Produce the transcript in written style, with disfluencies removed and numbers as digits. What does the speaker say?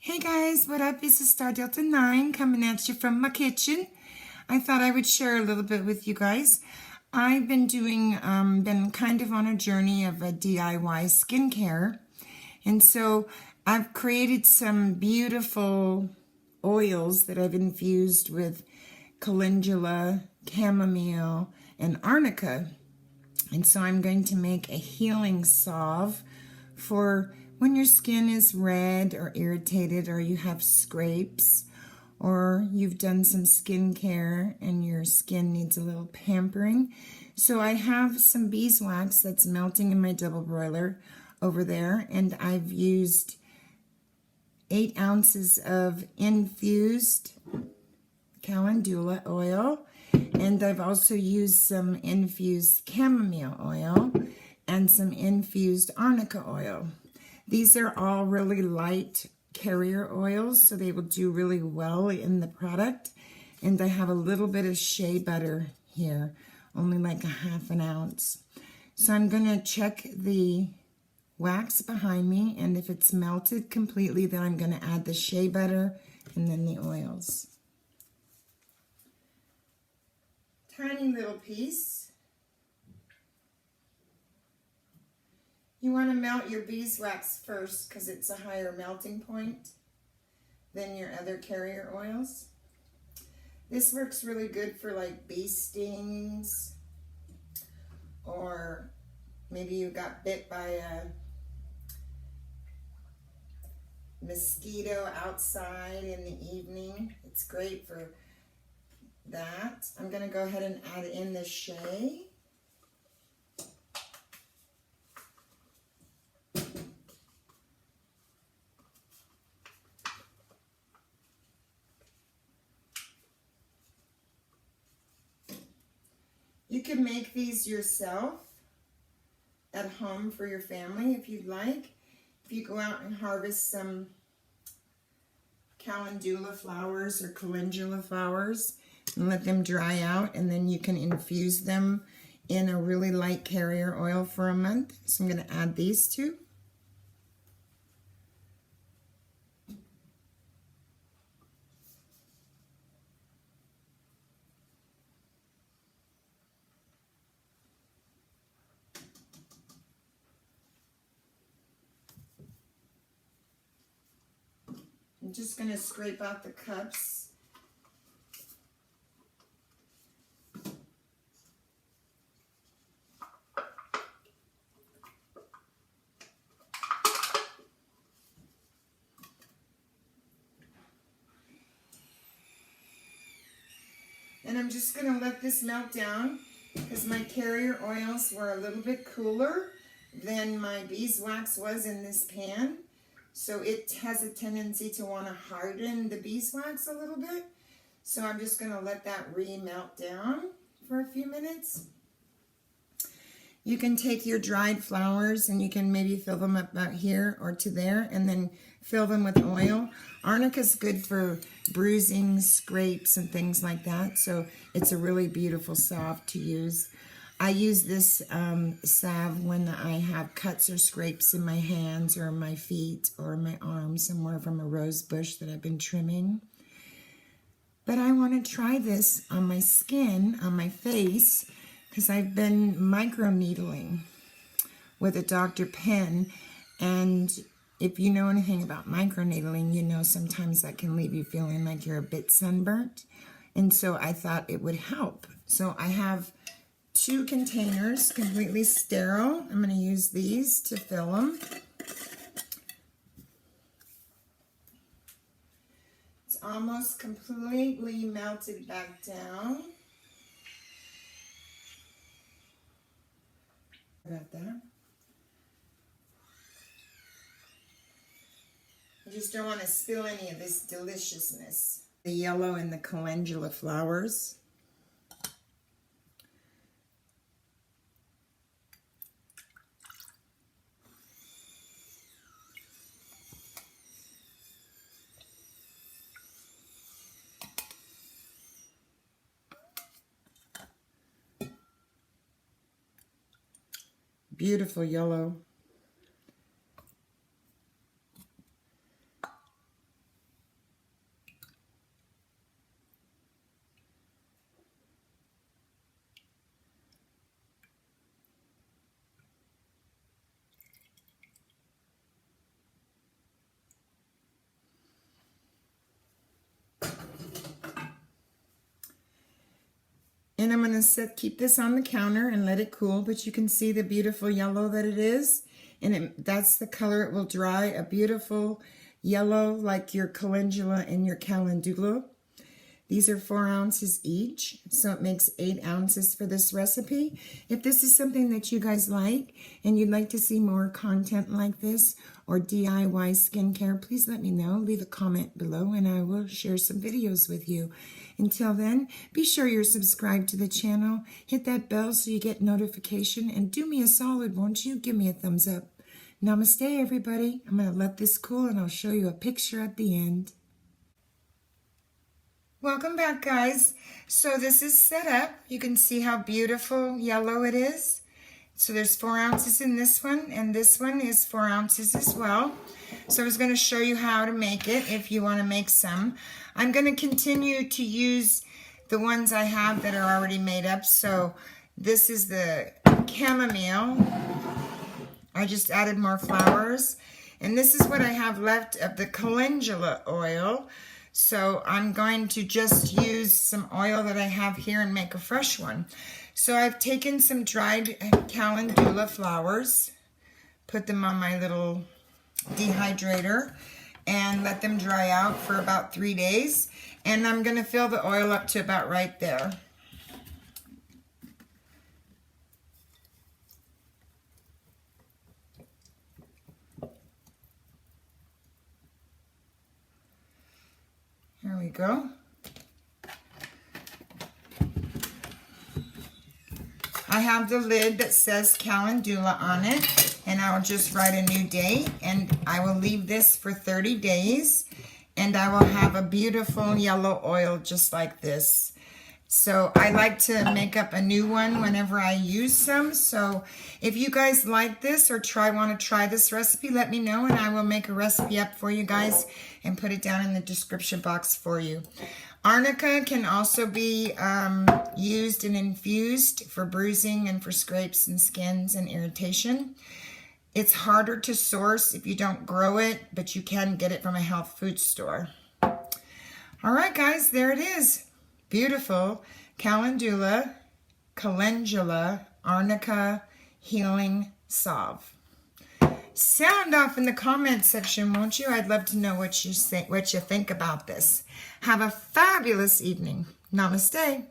Hey guys, what up? This is Star Delta 9 coming at you from my kitchen. I thought I would share a little bit with you guys. I've been been kind of on a journey of a DIY skincare. And so I've created some beautiful oils that I've infused with calendula, chamomile, and arnica. And so I'm going to make a healing salve for when your skin is red or irritated, or you have scrapes, or you've done some skincare and your skin needs a little pampering. So I have some beeswax that's melting in my double broiler over there, and I've used 8 ounces of infused calendula oil, and I've also used some infused chamomile oil and some infused arnica oil. These are all really light carrier oils, so they will do really well in the product. And I have a little bit of shea butter here, only like a ½ ounce. So I'm going to check the wax behind me, and if it's melted completely, then I'm going to add the shea butter and then the oils. Tiny little piece. You want to melt your beeswax first because it's a higher melting point than your other carrier oils. This works really good for like bee stings, or maybe you got bit by a mosquito outside in the evening. It's great for that. I'm going to go ahead and add in the Shea. You can make these yourself at home for your family if you'd like. If you go out and harvest some calendula flowers or calendula flowers and let them dry out, and then you can infuse them in a really light carrier oil for a month. So I'm going to add these two. I'm just going to scrape out the cups. And I'm just going to let this melt down because my carrier oils were a little bit cooler than my beeswax was in this pan. So it has a tendency to want to harden the beeswax a little bit. So I'm just going to let that re-melt down for a few minutes. You can take your dried flowers and you can maybe fill them up about here or to there, and then fill them with oil. Arnica is good for bruising, scrapes, and things like that. So it's a really beautiful salve to use. I use this salve when I have cuts or scrapes in my hands or my feet or my arms somewhere from a rose bush that I've been trimming. But I want to try this on my skin, on my face, because I've been microneedling with a Dr. Pen. And if you know anything about microneedling, you know sometimes that can leave you feeling like you're a bit sunburnt. And so I thought it would help. So I have 2 containers, completely sterile. I'm going to use these to fill them. It's almost completely melted back down. About that. You just don't want to spill any of this deliciousness. The yellow and the calendula flowers. Beautiful yellow. And I'm going to keep this on the counter and let it cool, but you can see the beautiful yellow that it is. And that's the color it will dry, a beautiful yellow like your calendula and your calendula. These are 4 ounces each, so it makes 8 ounces for this recipe. If this is something that you guys like and you'd like to see more content like this or DIY skincare, please let me know. Leave a comment below and I will share some videos with you. Until then, be sure you're subscribed to the channel. Hit that bell so you get notification and do me a solid, won't you? Give me a thumbs up. Namaste, everybody. I'm going to let this cool and I'll show you a picture at the end. Welcome back, guys. So this is set up. You can see how beautiful yellow it is. So there's 4 ounces in this one, and this one is 4 ounces as well. So I was going to show you how to make it if you want to make some. I'm going to continue to use the ones I have that are already made up. So this is the chamomile. I just added more flowers. And this is what I have left of the calendula oil. So I'm going to just use some oil that I have here and make a fresh one. So I've taken some dried calendula flowers, put them on my little dehydrator, and let them dry out for about 3 days. And I'm going to fill the oil up to about right there. There we go. I have the lid that says calendula on it, and I'll just write a new date, and I will leave this for 30 days, and I will have a beautiful yellow oil just like this. So I like to make up a new one whenever I use some. So if you guys like this or want to try this recipe, let me know and I will make a recipe up for you guys and put it down in the description box for you. Arnica can also be used and infused for bruising and for scrapes and skins and irritation. It's harder to source if you don't grow it, but you can get it from a health food store. All right, guys, there it is. Beautiful calendula, arnica, healing salve. Sound off in the comments section, won't you? I'd love to know what you think about this. Have a fabulous evening. Namaste.